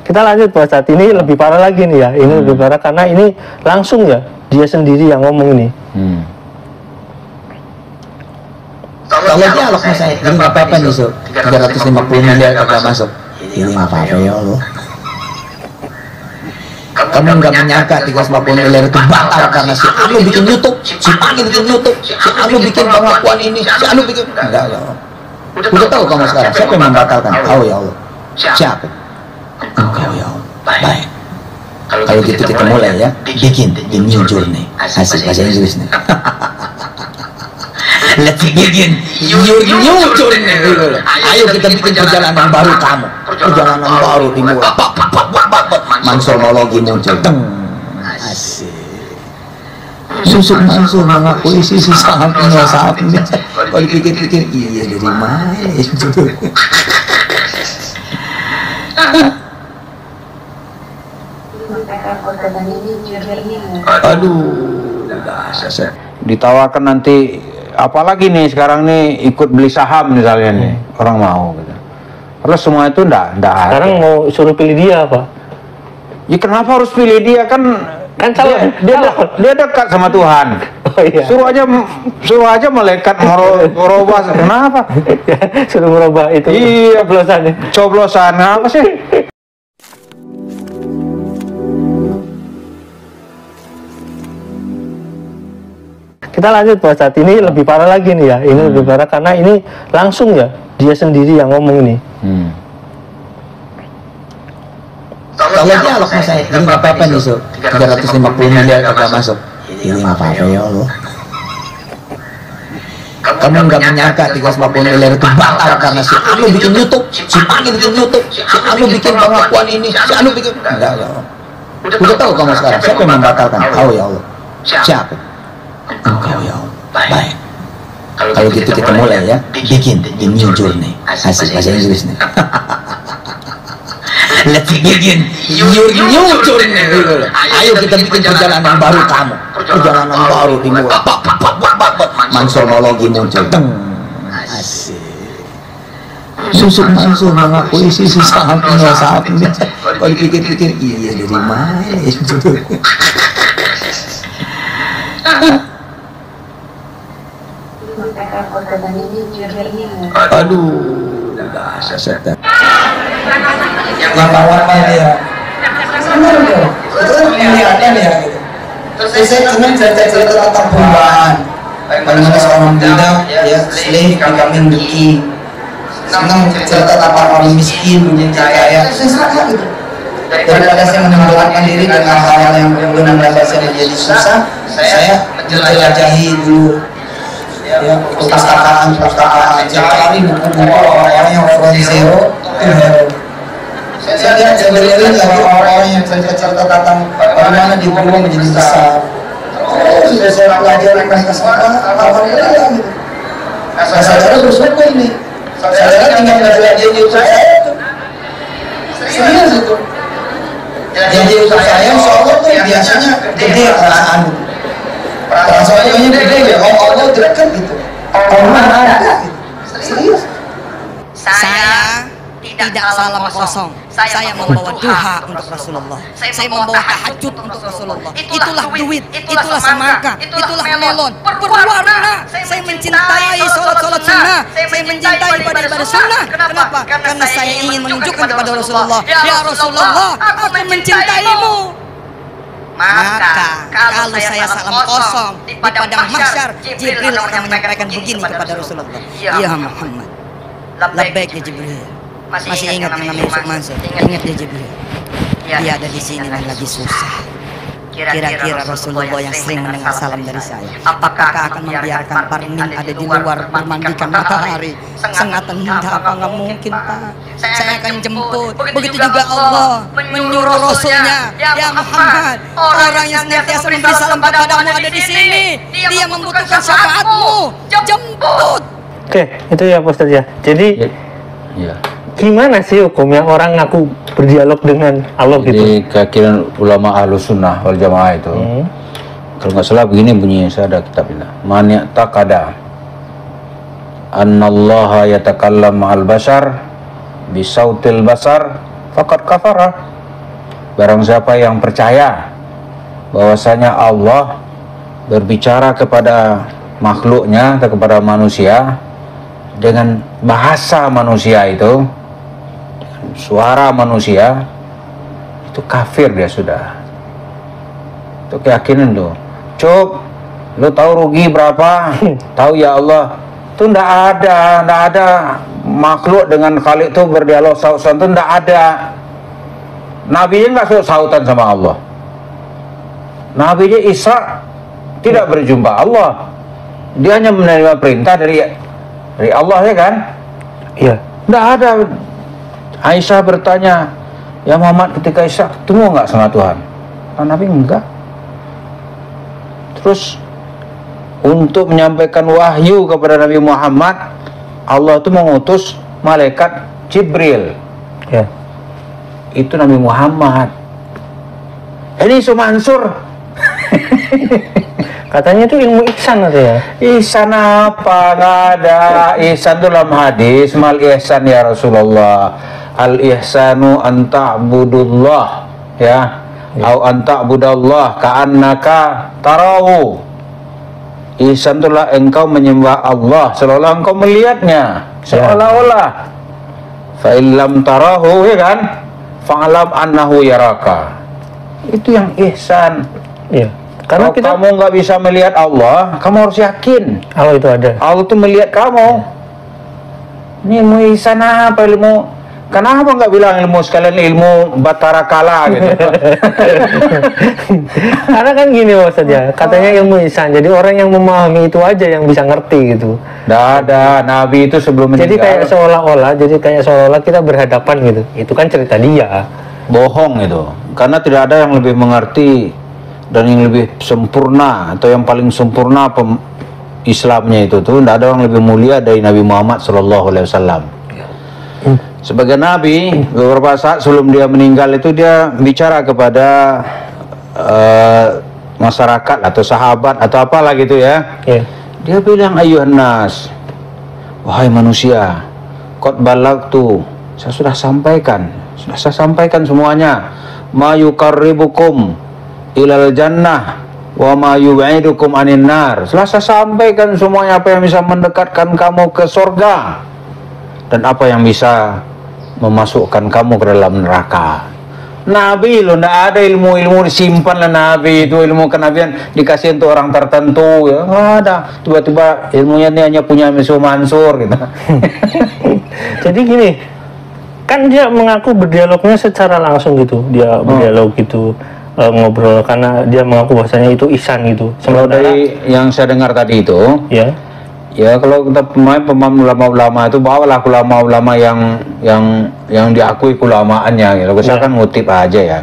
Kita lanjut Pak Ustadz, ini lebih parah lagi nih ya. Ini lebih parah karena ini langsung ya dia sendiri yang ngomong ini. Kalau dialog sama saya, ini nggak apa-apa nih, so 350 miliar kagak masuk. Ini nggak apa-apa ya Allah. Kamu nggak menyangka 350 miliar itu batal karena si Anu bikin YouTube, si Pani bikin YouTube, si Anu bikin pengakuan ini, si Anu bikin enggak ya Allah. Udah tahu kamu sekarang siapa yang membatalkan? Tahu ya Allah. Siapa? Engkau ya Allah. Baik. Kalau gitu kita mulai ya, bikin the new journey. Asik bahasa Inggris nih. Let's begin your new journey. Ayo kita bikin perjalanan baru kamu. Perjalanan baru dimulai. Mansurologi muncul. Asik. Susuk Mansur mengakui sisi sangat saat ini. Kalau dipikir-pikir, iya dari mana itu? Aduh, ditawarkan nanti apalagi nih sekarang nih ikut beli saham misalnya nih orang mau gitu. Terus semua itu enggak sekarang mau suruh pilih dia apa? Ya kenapa harus pilih dia, kan dia dekat sama Tuhan. Oh, iya. Suruh aja malaikat merubah. Kenapa? Suruh merubah itu. Iya, coblosan apa sih? Kita lanjut Pak Ustadz, ini lebih parah lagi nih ya. Ini lebih parah karena ini langsung ya dia sendiri yang ngomong ini. Kalau dialog sama saya, ini nggak apa-apa nih, so 350 miliar kagak masuk. Ini nggak apa-apa ya Allah. Kamu nggak menyangka 350 miliar itu batal karena si Anu bikin YouTube, si Pani bikin YouTube, si Anu bikin pengakuan ini, si Anu bikin enggak ya Allah. Udah tahu kamu sekarang siapa yang membatalkan? Tahu ya Allah. Siapa? Engkau ya Allah. Baik. Kalau gitu kita mulai ya, bikin the new journey. Asik bahasa Inggris nih. Let's begin your new journey. Ayo kita bikin perjalanan baru kamu. Perjalanan baru dimulai. Mansurologi muncul. Asik. Susuk Mansur mengakui sisi sangat saat ini. Kalau dipikir-pikir, iya dari mana itu? Aduh, yang lawannya dia benar dong, itu pilihannya dia gitu. Terus saya senang cerita tentang perubahan, bagaimana seorang budak ya slave becoming the king. Senang cerita tentang orang miskin menjadi kaya. Saya suka gitu. Daripada saya menempatkan diri dengan hal-hal yang belum membuat saya menjadi susah, saya menjelajahi dulu ya perpustakaan saya cari buku-buku orang-orang yang from zero to hero. Saya lihat sebenarnya lagi orang-orang yang cerita tentang bagaimana dia berubah menjadi besar. Sudah saya pelajari mereka semua, alhamdulillah gitu. Nah, saudara bersyukur ini. Saudara tinggal menjelajahi YouTube saya itu. Serius itu. Jadi YouTube saya insya Allah tuh biasanya gede perasaan. Perasaannya gede ya, Allah dekat gitu. Allah ada gitu. Serius. Saya tidak salam kosong. Saya membawa duha untuk Rasulullah. Saya membawa tahajud untuk Rasulullah. Itulah duit, itulah semangka, itulah melon berwarna. Saya mencintai sholat-sholat sunnah. Saya mencintai ibadah-ibadah sunnah. Kenapa? Karena saya ingin menunjukkan kepada Rasulullah, ya Rasulullah, aku mencintaimu. Maka kalau saya salam kosong di padang mahsyar, Jibril akan menyampaikan begini kepada Rasulullah, ya Muhammad, labbaik ya Jibril. Masih ingat yang namanya Yusuf Mansur? Ingat ya Jibril? Dia ada di sini dan lagi susah. Kira-kira Rasulullah yang sering mendengar salam dari saya, apakah akan membiarkan Parmin ada di luar memandikan matahari? Sengatan tidak, apa nggak mungkin Pak. Saya akan jemput. Begitu juga Allah menyuruh Rasulnya, ya Muhammad, orang yang senantiasa memberi salam kepadamu ada di sini. Dia membutuhkan syafaatmu. Jemput. Oke, itu ya Pak Ustadz ya. Jadi gimana sih hukumnya orang ngaku berdialog dengan Allah gitu? Jadi keyakinan ulama Ahlus Sunnah wal Jamaah itu, kalau nggak salah begini bunyinya, saya ada kitabnya. Man ya'taqada annallaha yatakallam ma'al bashar bisautil basar faqad kafara barang siapa yang percaya bahwasanya Allah berbicara kepada makhluknya atau kepada manusia dengan bahasa manusia itu, suara manusia, itu kafir dia sudah. Itu keyakinan tuh. Cuk, lu tahu rugi berapa? Tahu ya Allah. Itu ndak ada makhluk dengan Khalik itu berdialog saut-sautan, itu ndak ada. Nabi nggak saut-sautan sama Allah. Nabi Isa tidak berjumpa Allah. Dia hanya menerima perintah dari Allah, ya kan? Iya. Nggak ada. Aisyah bertanya, ya Muhammad, ketika Isa ketemu nggak sama Tuhan? Nabi enggak. Terus untuk menyampaikan wahyu kepada Nabi Muhammad, Allah itu mengutus malaikat Jibril. Ya. Itu Nabi Muhammad. Ini Mansur. Katanya itu ilmu ihsan atau ya? Ihsan apa? Nggak ada. Ihsan itu dalam hadis, mal ihsan ya Rasulullah. Al ihsanu an ta'budullah, ya. Au an ta'budallah ka'annaka tarahu. Ihsan itulah engkau menyembah Allah seolah engkau melihatnya, seolah-olah. Fa illam tarahu, ya kan? Fa'lam annahu yaraka. Itu yang ihsan. Iya. Karena Kalau kamu nggak bisa melihat Allah, kamu harus yakin Allah itu ada. Allah itu melihat kamu. Ini ilmu ihsan apa ilmu? Kenapa nggak bilang ilmu sekalian ilmu Batara Kala gitu? Karena kan gini maksudnya, katanya ilmu ihsan. Jadi orang yang memahami itu aja yang bisa ngerti gitu. Nggak ada. Nabi itu sebelum meninggal. Jadi kayak seolah-olah kita berhadapan gitu. Itu kan cerita dia. Bohong itu. Karena tidak ada yang lebih mengerti dan yang lebih sempurna atau yang paling sempurna Islamnya itu tuh. Tidak ada yang lebih mulia dari Nabi Muhammad SAW. Sebagai Nabi, beberapa saat sebelum dia meninggal itu dia bicara kepada masyarakat atau sahabat atau apalah gitu ya. Yeah. Dia bilang, ayuhan nas, wahai manusia, qad balagtu, saya sudah sampaikan semuanya. Ma yuqarribukum ilal jannah wa ma yub'idukum anin nar. Setelah saya sampaikan semuanya, apa yang bisa mendekatkan kamu ke surga dan apa yang bisa memasukkan kamu ke dalam neraka. Nabi loh, ndak ada ilmu disimpan lah Nabi itu, ilmu kenabian dikasih untuk orang tertentu ya, nggak ada. Tiba-tiba ilmunya ini hanya punya Mansur gitu. Jadi gini, kan dia mengaku berdialognya secara langsung gitu, dia berdialog gitu, ngobrol, karena dia mengaku bahwasanya itu ihsan gitu. Kalau dari yang saya dengar tadi itu, ya kalau kita pemahaman ulama-ulama itu, bawalah ulama-ulama yang diakui keulamaannya gitu. Saya kan ngutip aja ya.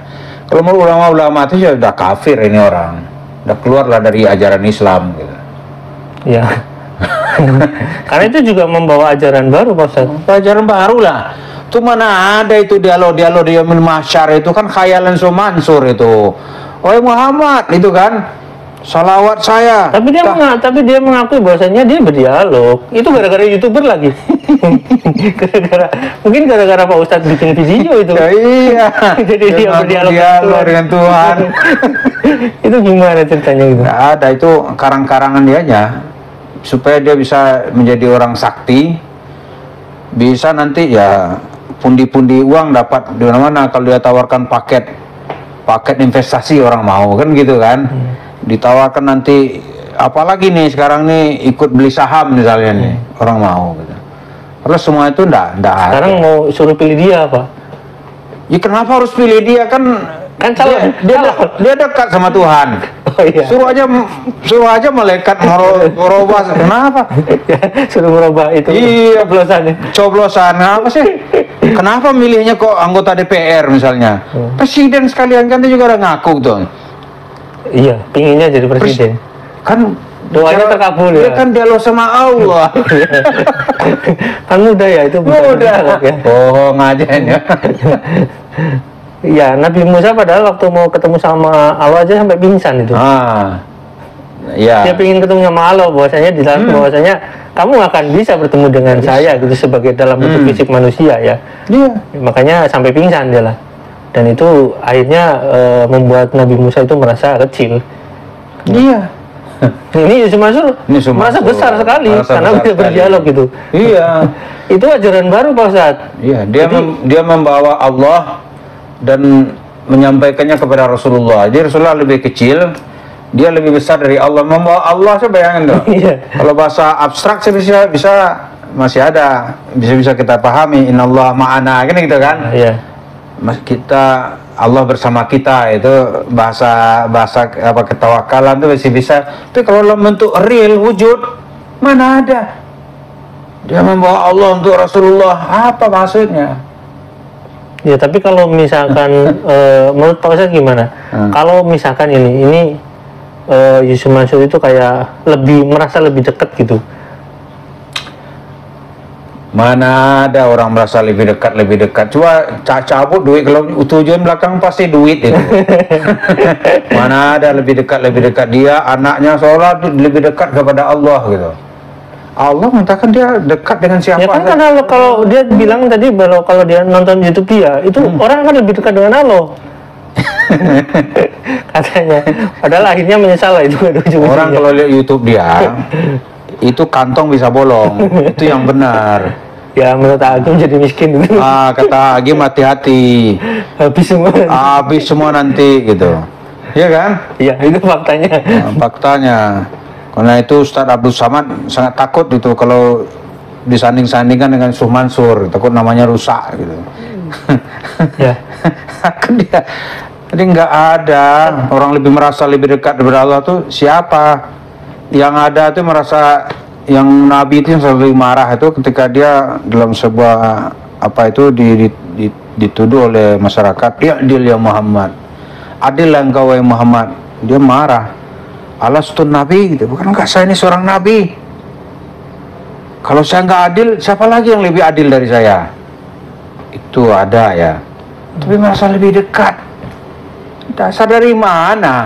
Kalau mau ulama-ulama itu sudah kafir ini orang, udah keluarlah dari ajaran Islam gitu. Ya. Karena itu juga membawa ajaran baru, Pak Ustaz. Ajaran baru lah. Itu mana ada itu dialog di Yaumul Mahsyar itu kan khayalan Mansur itu. Wahai Muhammad itu kan salawat saya. Tapi dia mengakui bahwasanya dia berdialog. Itu gara-gara YouTuber lagi. Mungkin gara-gara Pak Ustadz bikin video itu. Ya, iya. Jadi dia berdialog dengan Tuhan. Itu gimana ceritanya gitu? Nggak ada, itu karang-karangan dia aja supaya dia bisa menjadi orang sakti. Bisa nanti ya pundi-pundi uang dapat di mana-mana kalau dia tawarkan paket investasi orang mau kan gitu kan. Ditawarkan nanti apalagi nih sekarang nih ikut beli saham misalnya nih orang mau gitu. Terus semua itu enggak sekarang ada. mau suruh pilih dia apa? Ya kenapa harus pilih dia, kan dia dekat sama Tuhan. Oh, iya. Suruh aja malaikat merubah. Kenapa? Suruh merubah itu. Iya, coblosan. Apa sih? Kenapa milihnya kok anggota DPR misalnya? Presiden sekalian kan dia juga udah ngaku tuh. Iya, pinginnya jadi presiden. Kan doanya terkabul ya. Kan dialog sama Allah. Kan mudah ya itu. Mudah. Ya. Bohong aja ya. Ya, Nabi Musa padahal waktu mau ketemu sama Allah aja sampai pingsan itu. Ya. Dia pengen ketemu sama Allah, bahwasanya kamu akan bisa bertemu dengan saya gitu sebagai dalam bentuk fisik manusia ya. Iya. Makanya sampai pingsan dia lah. dan itu akhirnya membuat Nabi Musa itu merasa kecil. Iya. Ini Yusuf Mansur merasa besar sekali karena dia berdialog gitu. Iya. Itu ajaran baru Pak Ustadz. Iya, dia membawa Allah dan menyampaikannya kepada Rasulullah. Jadi Rasulullah lebih kecil, dia lebih besar dari Allah. Membawa Allah, saya bayangin tuh. Iya. Kalau bahasa abstrak sih bisa masih ada, bisa kita pahami. Innallaha ma'ana, kan gitu kan? Iya. Kita Allah bersama kita, itu bahasa apa, ketawakalan itu masih bisa. Tapi kalau dalam bentuk real wujud, mana ada? Dia membawa Allah untuk Rasulullah, apa maksudnya? Ya, tapi kalau misalkan menurut Pak Ustadz gimana? Kalau misalkan ini Yusuf Mansur itu kayak merasa lebih dekat gitu. Mana ada orang merasa lebih dekat. Coba cabut duit, kalau tujuan belakang pasti duit itu. Mana ada lebih dekat. Dia anaknya seolah lebih dekat kepada Allah gitu. Allah mengatakan dia dekat dengan siapa? Ya kan karena kalau dia bilang tadi kalau dia nonton YouTube dia itu orang kan lebih dekat dengan Allah. Katanya. Padahal akhirnya menyesal lah itu. Orang kalau lihat YouTube dia itu kantong bisa bolong. Itu yang benar. Ya menurut Agim jadi miskin gitu. Kata Agim hati-hati. Habis semua nanti gitu. Iya kan? Iya, itu faktanya. Faktanya. Karena itu Ustadz Abdul Samad sangat takut itu kalau disanding-sandingkan dengan Yusuf Mansur, takut namanya rusak gitu. Ya. Dia, jadi nggak ada orang merasa lebih dekat kepada Allah tuh siapa? Yang ada tuh merasa yang Nabi itu yang selalu marah itu ketika dia dalam sebuah apa itu dituduh oleh masyarakat, dia adil ya Muhammad, adil engkau wahai Muhammad, dia marah. Alastun nabi gitu, bukankah saya ini seorang nabi? Kalau saya nggak adil, siapa lagi yang lebih adil dari saya? Itu ada ya, tapi merasa lebih dekat. Dasar dari mana?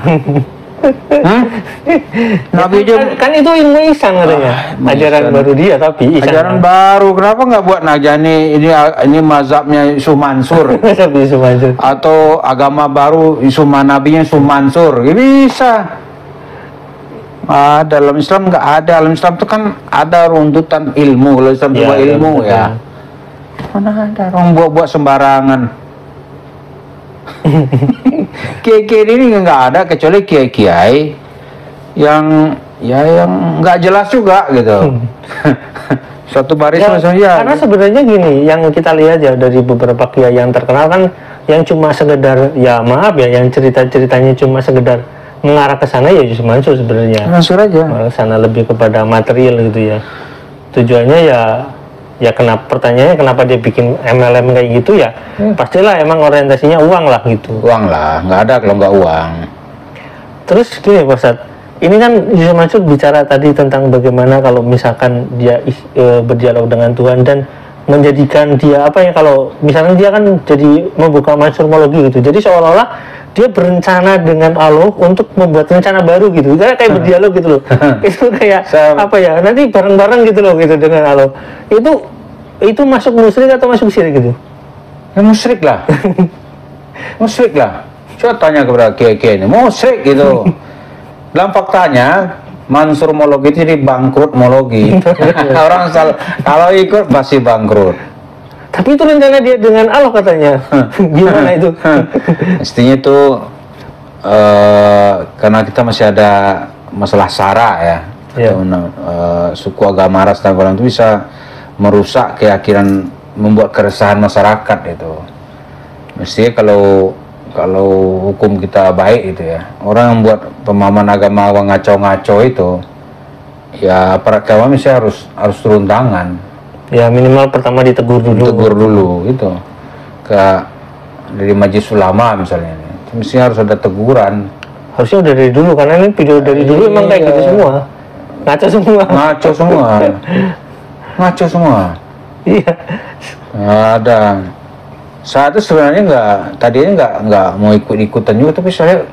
Nabi aja kan itu ilmu ihsan katanya. Ajaran baru dia, tapi ihsan. Ajaran baru, kenapa nggak buat Najani ini mazhabnya Yusuf Mansur? Yusuf Mansur. Atau agama baru nabinya Yusuf Mansur? Ya bisa. Dalam Islam nggak ada. Dalam Islam itu kan ada runtutan ilmu. Kalau Islam itu ilmu ya. Mana ada orang buat sembarangan. Kiai-kiai ini nggak ada kecuali kiai-kiai yang nggak jelas juga gitu. Satu baris ya. Karena sebenarnya gini, yang kita lihat ya dari beberapa kiai yang terkenal kan, yang cuma sekedar ya maaf ya, yang ceritanya cuma sekedar mengarah ke sana ya Yusuf Mansur sebenarnya. Mansur aja. Ke sana lebih kepada material gitu ya. Tujuannya ya pertanyaannya kenapa dia bikin MLM kayak gitu ya? Pastilah emang orientasinya uang lah gitu. Uang lah, nggak ada kalau nggak uang. Terus gini Pak Ustadz, ini kan Yusuf Mansur bicara tadi tentang bagaimana kalau misalkan dia berdialog dengan Tuhan dan menjadikan dia apa ya, kalau misalnya dia kan jadi membuka Mansurmologi gitu, jadi seolah-olah dia berencana dengan Allah untuk membuat rencana baru gitu, kayak berdialog gitu loh. Itu kayak apa ya, nanti bareng-bareng gitu loh gitu dengan Allah. Itu masuk musyrik atau masuk syirik gitu? Ya musyrik lah. Musyrik lah. Coba tanya kepada kiai-kiai ini, musyrik gitu. Dalam faktanya Mansurmologi itu jadi bangkrutmologi. Orang kalau ikut pasti bangkrut. Tapi itu rencana dia dengan Allah katanya. Gimana itu? Mestinya itu karena kita masih ada masalah sara ya. Suku agama ras dan golongan itu bisa merusak keyakinan, membuat keresahan masyarakat itu. Mestinya kalau hukum kita baik itu ya, orang yang buat pemahaman agama ngaco-ngaco itu ya aparat keamanan misalnya harus turun tangan. Ya minimal pertama ditegur dulu gitu. Dari majelis ulama misalnya, mestinya harus ada teguran. Harusnya udah dari dulu, karena ini video dari dulu emang kayak gitu semua. Ngaco semua. Iya. Ada. Saya itu sebenarnya tadinya nggak mau ikut-ikutan juga, tapi saya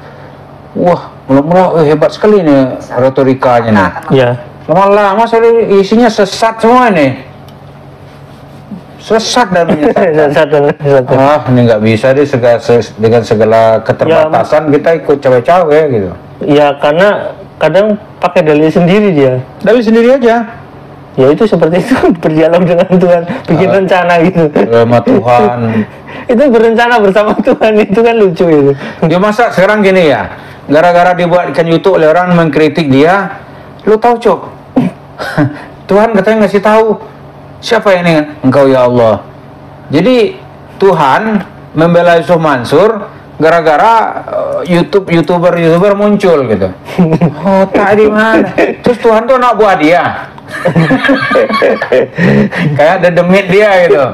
mula-mula hebat sekali nih retorikanya nih. Iya. Lama-lama saya isinya sesat semua nih. sesat dan menyesatkan. Sesat dan menyesatkan. Ini nggak bisa deh dengan segala keterbatasan kita ikut cawe-cawe gitu. Ya karena kadang pakai dalil sendiri dia. Dalil sendiri aja. Ya itu seperti itu, berdialog dengan Tuhan, bikin rencana gitu. Sama Tuhan. Itu berencana bersama Tuhan, itu kan lucu itu. Dia masa sekarang gini ya, gara-gara dibuatkan YouTube oleh orang mengkritik dia, lu tahu Cok? Tuhan katanya ngasih tahu siapa ini? Engkau ya Allah. Jadi Tuhan membela Yusuf Mansur gara-gara YouTuber muncul gitu. Oh, tak di mana? Terus Tuhan tuh nak buat dia. Kayak ada demit dia gitu.